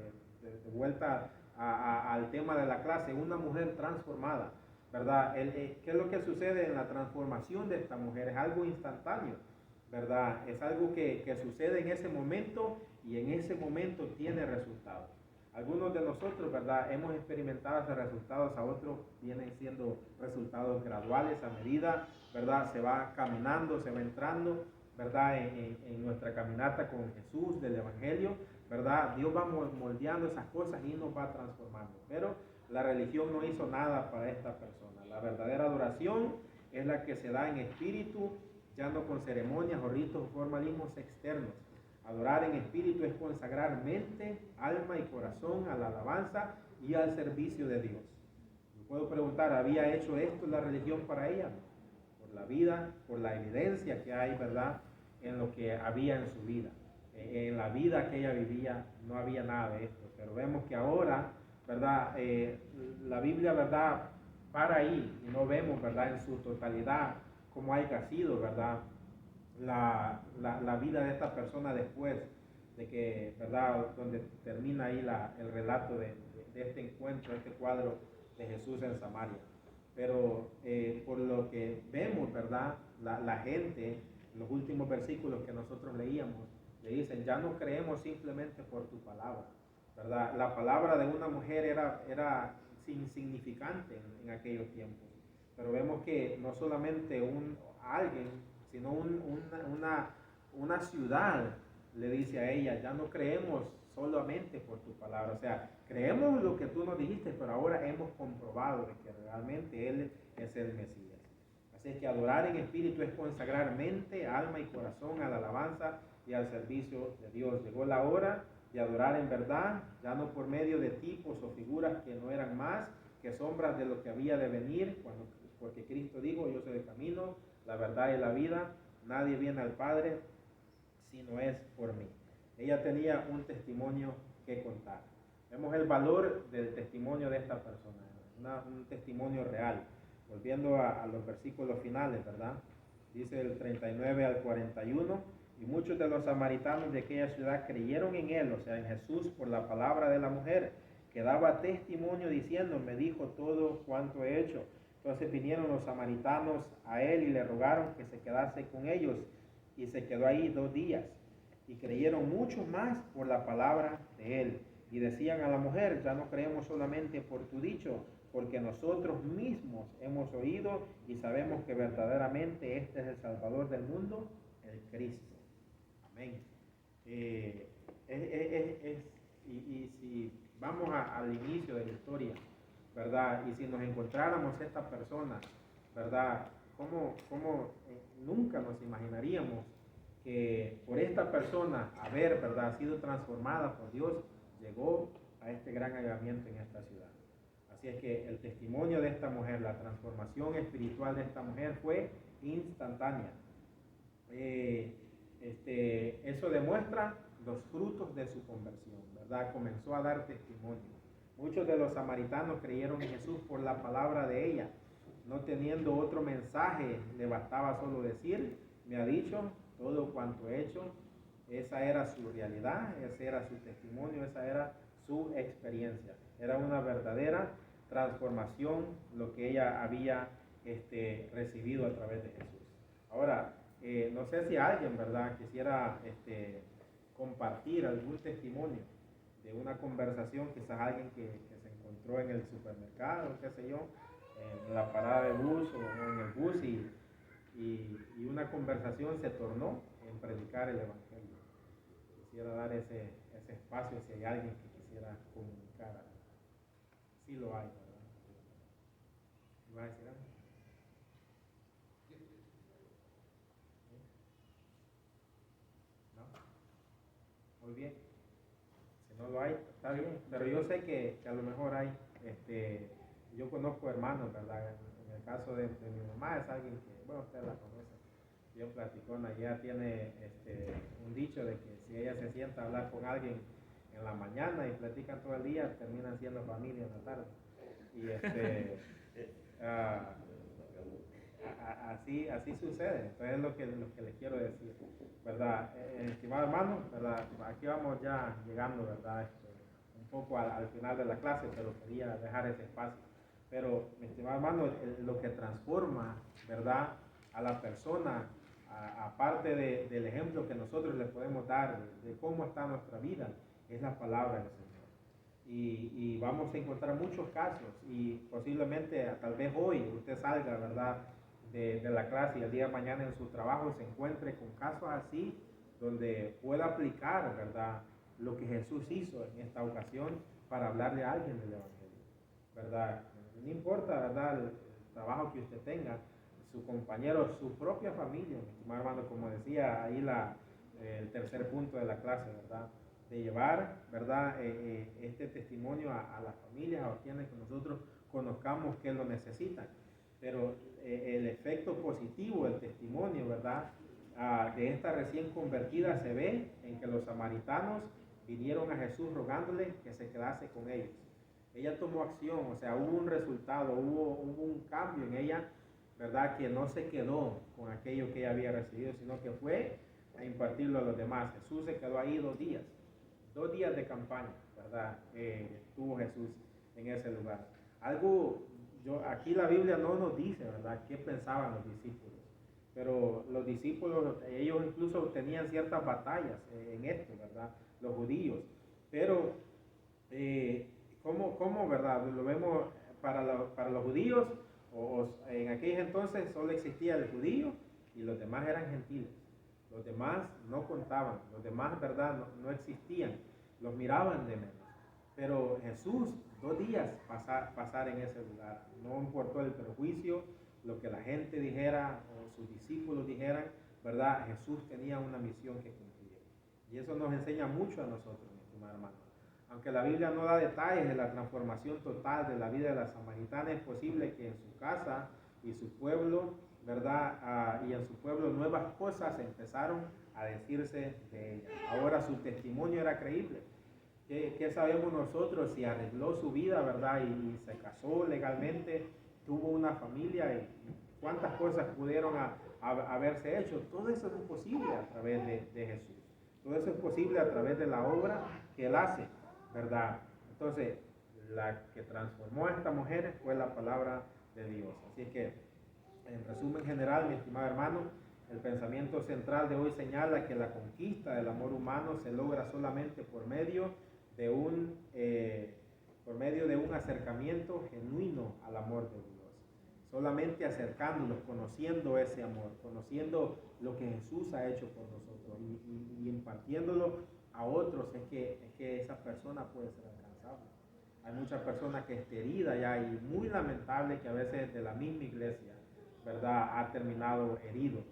De vuelta al tema de la clase, una mujer transformada, ¿verdad? ¿Qué es lo que sucede en la transformación de esta mujer? Es algo instantáneo, ¿verdad? Es algo que sucede en ese momento y en ese momento tiene resultados. Algunos de nosotros, ¿verdad?, hemos experimentado esos resultados, a otros vienen siendo resultados graduales a medida, ¿verdad?, se va caminando, se va entrando, ¿verdad?, en nuestra caminata con Jesús del Evangelio, ¿verdad? Dios va moldeando esas cosas y nos va transformando. Pero la religión no hizo nada para esta persona. La verdadera adoración es la que se da en espíritu, ya no con ceremonias o ritos o formalismos externos. Adorar en espíritu es consagrar mente, alma y corazón a la alabanza y al servicio de Dios. Me puedo preguntar, ¿había hecho esto la religión para ella? Por la vida, por la evidencia que hay, ¿verdad?, en lo que había en su vida. En la vida que ella vivía no había nada de esto, pero vemos que ahora, ¿verdad?, la Biblia, ¿verdad?, para ahí y no vemos, ¿verdad?, en su totalidad cómo haya sido, ¿verdad?, la vida de esta persona después de que, ¿verdad?, donde termina ahí el relato de este encuentro, este cuadro de Jesús en Samaria. Pero por lo que vemos, ¿verdad?, la gente, los últimos versículos que nosotros leíamos, le dicen, ya no creemos simplemente por tu palabra, ¿verdad? La palabra de una mujer era insignificante en aquellos tiempos. Pero vemos que no solamente alguien, sino una ciudad le dice a ella, ya no creemos solamente por tu palabra. O sea, creemos lo que tú nos dijiste, pero ahora hemos comprobado de que realmente Él es el Mesías. Así es que adorar en espíritu es consagrar mente, alma y corazón a la alabanza y al servicio de Dios. Llegó la hora de adorar en verdad, ya no por medio de tipos o figuras que no eran más que sombras de lo que había de venir, porque Cristo dijo, yo soy el camino, la verdad y la vida, nadie viene al Padre si no es por mí. Ella tenía un testimonio que contar. Vemos el valor del testimonio de esta persona, un testimonio real. Volviendo a los versículos finales, ¿verdad? Dice el 39 al 41, y muchos de los samaritanos de aquella ciudad creyeron en él, o sea, en Jesús, por la palabra de la mujer, que daba testimonio diciendo, me dijo todo cuanto he hecho. Entonces vinieron los samaritanos a él y le rogaron que se quedase con ellos, y se quedó ahí 2 días. Y creyeron mucho más por la palabra de él. Y decían a la mujer, ya no creemos solamente por tu dicho, porque nosotros mismos hemos oído y sabemos que verdaderamente este es el Salvador del mundo, el Cristo. Amén. Y si vamos al inicio de la historia, ¿verdad? Y si nos encontráramos esta persona, ¿verdad? ¿Cómo nunca nos imaginaríamos que por esta persona haber, ¿verdad?, sido transformada por Dios, llegó a este gran avivamiento en esta ciudad? Así es que el testimonio de esta mujer, la transformación espiritual de esta mujer fue instantánea. eso demuestra los frutos de su conversión, ¿verdad? Comenzó a dar testimonio. Muchos de los samaritanos creyeron en Jesús por la palabra de ella. No teniendo otro mensaje, le bastaba solo decir, me ha dicho todo cuanto he hecho. Esa era su realidad, ese era su testimonio, esa era su experiencia. Era una verdadera transformación lo que ella había recibido a través de Jesús. Ahora, no sé si alguien, ¿verdad?, quisiera compartir algún testimonio de una conversación, quizás alguien que se encontró en el supermercado, qué sé yo, en la parada de bus o en el bus y una conversación se tornó en predicar el Evangelio. Quisiera dar ese espacio si hay alguien que quisiera comunicar. Sí lo hay, ¿verdad? ¿Me va a decir algo? ¿No? Muy bien. Si no lo hay, está bien. Pero yo sé que a lo mejor hay, yo conozco hermanos, ¿verdad? En el caso de mi mamá es alguien que, bueno, usted la conoce. Yo platicona, ella tiene un dicho de que si ella se sienta a hablar con alguien en la mañana y platican todo el día, terminan siendo familia en la tarde. Y así sucede. Entonces es lo que les quiero decir, ¿verdad? Estimado hermano, ¿verdad? Aquí vamos ya llegando, ¿verdad? Un poco al final de la clase, pero quería dejar ese espacio. Pero, mi estimado hermano, lo que transforma, ¿verdad?, a la persona, aparte del ejemplo que nosotros le podemos dar de cómo está nuestra vida, es la palabra del Señor. Y vamos a encontrar muchos casos y posiblemente tal vez hoy usted salga, ¿verdad?, de la clase y el día de mañana en su trabajo se encuentre con casos así donde pueda aplicar, ¿verdad?, lo que Jesús hizo en esta ocasión para hablarle a alguien del Evangelio, ¿verdad? No importa, ¿verdad?, el trabajo que usted tenga, su compañero, su propia familia, mi estimado hermano, como decía ahí el tercer punto de la clase, ¿verdad?, de llevar, ¿verdad?, este testimonio a las familias, a quienes nosotros conozcamos que lo necesitan. Pero el efecto positivo del testimonio, ¿verdad?, de esta recién convertida se ve en que los samaritanos vinieron a Jesús rogándole que se quedase con ellos. Ella tomó acción, o sea, hubo un resultado, hubo un cambio en ella, ¿verdad?, que no se quedó con aquello que ella había recibido, sino que fue a impartirlo a los demás. Jesús se quedó ahí 2 días de campaña, ¿verdad? Tuvo Jesús en ese lugar. Aquí la Biblia no nos dice, ¿verdad?, qué pensaban los discípulos, pero los discípulos, ellos incluso tenían ciertas batallas en esto, ¿verdad?, los judíos, pero ¿cómo, verdad? Lo vemos para los judíos, en aquellos entonces solo existía el judío y los demás eran gentiles. Los demás no contaban, los demás, ¿verdad?, no existían, los miraban de menos. Pero Jesús, 2 días pasar en ese lugar, no importó el perjuicio, lo que la gente dijera o sus discípulos dijeran, ¿verdad? Jesús tenía una misión que cumplir. Y eso nos enseña mucho a nosotros, mi estimado hermano. Aunque la Biblia no da detalles de la transformación total de la vida de la samaritana, es posible que en su casa y su pueblo, ¿verdad?, y en su pueblo nuevas cosas empezaron a decirse de ella. Ahora su testimonio era creíble. ¿Qué sabemos nosotros? Si arregló su vida, ¿verdad?, y se casó legalmente, tuvo una familia y cuántas cosas pudieron haberse hecho. Todo eso es posible a través de Jesús. Todo eso es posible a través de la obra que Él hace, ¿verdad? Entonces, la que transformó a esta mujer fue la palabra de Dios. Así que, en resumen general, mi estimado hermano, el pensamiento central de hoy señala que la conquista del amor humano se logra solamente por medio de un acercamiento genuino al amor de Dios. Solamente acercándonos, conociendo ese amor, conociendo lo que Jesús ha hecho por nosotros y impartiéndolo a otros es que esa persona puede ser alcanzable. Hay muchas personas que está herida ya y muy lamentable que a veces de la misma iglesia, ¿verdad?, ha terminado herido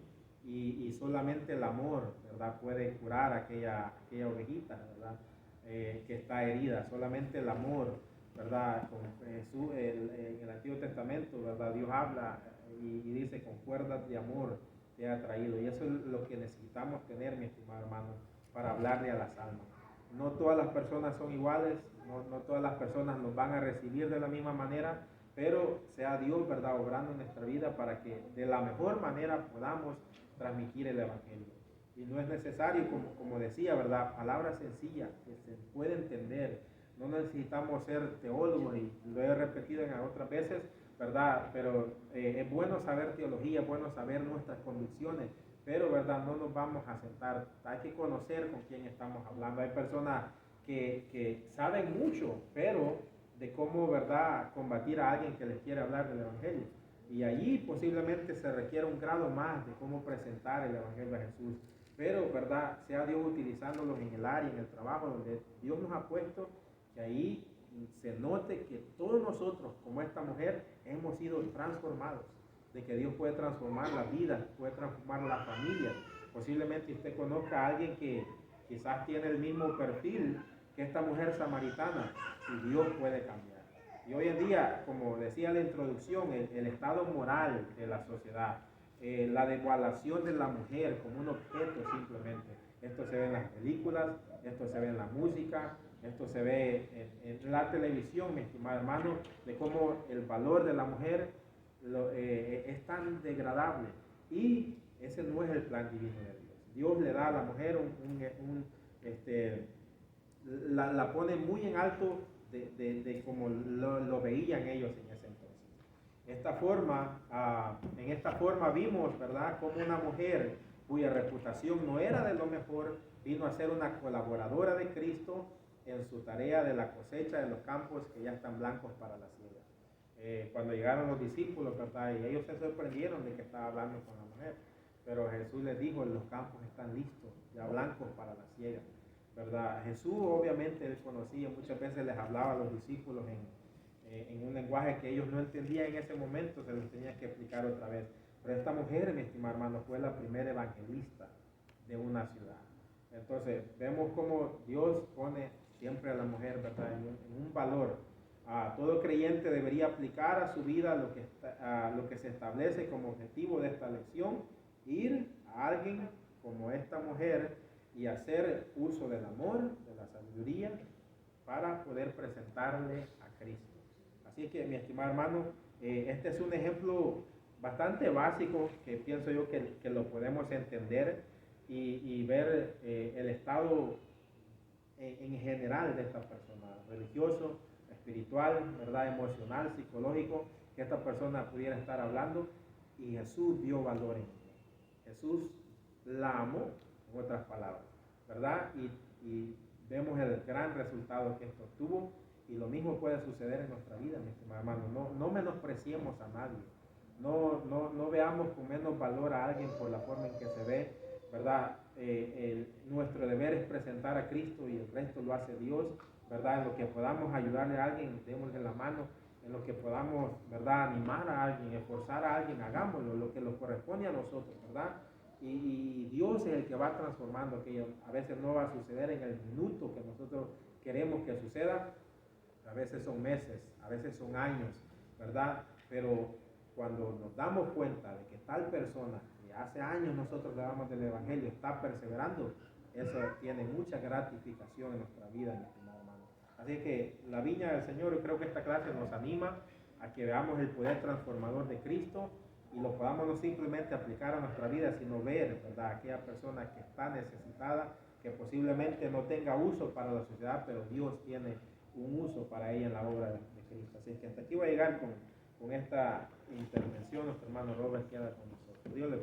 y solamente el amor, ¿verdad?, puede curar aquella ovejita, ¿verdad?, que está herida. Solamente el amor, ¿verdad? Con Jesús, en el Antiguo Testamento, ¿verdad?, Dios habla y dice con cuerdas de amor te ha traído. Y eso es lo que necesitamos tener, mi estimado hermano, para hablarle a las almas. No todas las personas son iguales, no todas las personas nos van a recibir de la misma manera, pero sea Dios, ¿verdad?, obrando en nuestra vida para que de la mejor manera podamos transmitir el Evangelio. Y no es necesario, como decía, ¿verdad?, palabras sencillas que se puede entender. No necesitamos ser teólogos, y lo he repetido en otras veces, ¿verdad? Pero es bueno saber teología, es bueno saber nuestras convicciones, pero, ¿verdad?, no nos vamos a sentar. Hay que conocer con quién estamos hablando. Hay personas que saben mucho, pero de cómo, ¿verdad?, combatir a alguien que les quiere hablar del Evangelio. Y allí posiblemente se requiere un grado más de cómo presentar el Evangelio a Jesús. Pero, ¿verdad?, sea Dios utilizándolos en el área, en el trabajo donde Dios nos ha puesto, que ahí se note que todos nosotros, como esta mujer, hemos sido transformados, de que Dios puede transformar la vida, puede transformar la familia. Posiblemente usted conozca a alguien que quizás tiene el mismo perfil que esta mujer samaritana, y Dios puede cambiar. Y hoy en día, como decía en la introducción, el estado moral de la sociedad, la devaluación de la mujer como un objeto simplemente. Esto se ve en las películas, esto se ve en la música, esto se ve en la televisión, mi estimado hermano, de cómo el valor de la mujer es tan degradable. Y ese no es el plan divino de Dios. Dios le da a la mujer la pone muy en alto de como lo veían ellos en ese entonces. En esta forma vimos, ¿verdad?, como una mujer cuya reputación no era de lo mejor, vino a ser una colaboradora de Cristo en su tarea de la cosecha de los campos que ya están blancos para la siega. Cuando llegaron los discípulos, ¿verdad?, y ellos se sorprendieron de que estaba hablando con la mujer, pero Jesús les dijo, los campos están listos, ya blancos para la siega, ¿verdad? Jesús obviamente él conocía, muchas veces les hablaba a los discípulos en un lenguaje que ellos no entendían en ese momento, se los tenía que explicar otra vez. Pero esta mujer, mi estimado hermano, fue la primera evangelista de una ciudad. Entonces, vemos cómo Dios pone siempre a la mujer, ¿verdad?, en un valor. Todo creyente debería aplicar a su vida lo que se establece como objetivo de esta lección, ir a alguien como esta mujer y hacer uso del amor, de la sabiduría, para poder presentarle a Cristo. Así que, mi estimado hermano, este es un ejemplo bastante básico que pienso yo que lo podemos entender y ver el estado en general de esta persona, religioso, espiritual, ¿verdad?, emocional, psicológico, que esta persona pudiera estar hablando, y Jesús dio valor en ella. Jesús la amó, en otras palabras, ¿verdad? Y vemos el gran resultado que esto tuvo, y lo mismo puede suceder en nuestra vida, mi estimado hermano. No menospreciemos a nadie, no veamos con menos valor a alguien por la forma en que se ve, ¿verdad? Nuestro deber es presentar a Cristo y el resto lo hace Dios, ¿verdad? En lo que podamos ayudarle a alguien, démosle la mano. En lo que podamos, ¿verdad?, animar a alguien, esforzar a alguien, hagámoslo, lo que nos corresponde a nosotros, ¿verdad? Y Dios es el que va transformando aquello. A veces no va a suceder en el minuto que nosotros queremos que suceda, a veces son meses, a veces son años, ¿verdad? Pero cuando nos damos cuenta de que tal persona que hace años nosotros le damos del Evangelio está perseverando, eso tiene mucha gratificación en nuestra vida, mi estimado hermano. Así que la viña del Señor, yo creo que esta clase nos anima a que veamos el poder transformador de Cristo y lo podamos no simplemente aplicar a nuestra vida, sino ver, ¿verdad?, aquella persona que está necesitada, que posiblemente no tenga uso para la sociedad, pero Dios tiene un uso para ella en la obra de Cristo. Así que hasta aquí voy a llegar con esta intervención. Nuestro hermano Robert queda con nosotros. Dios le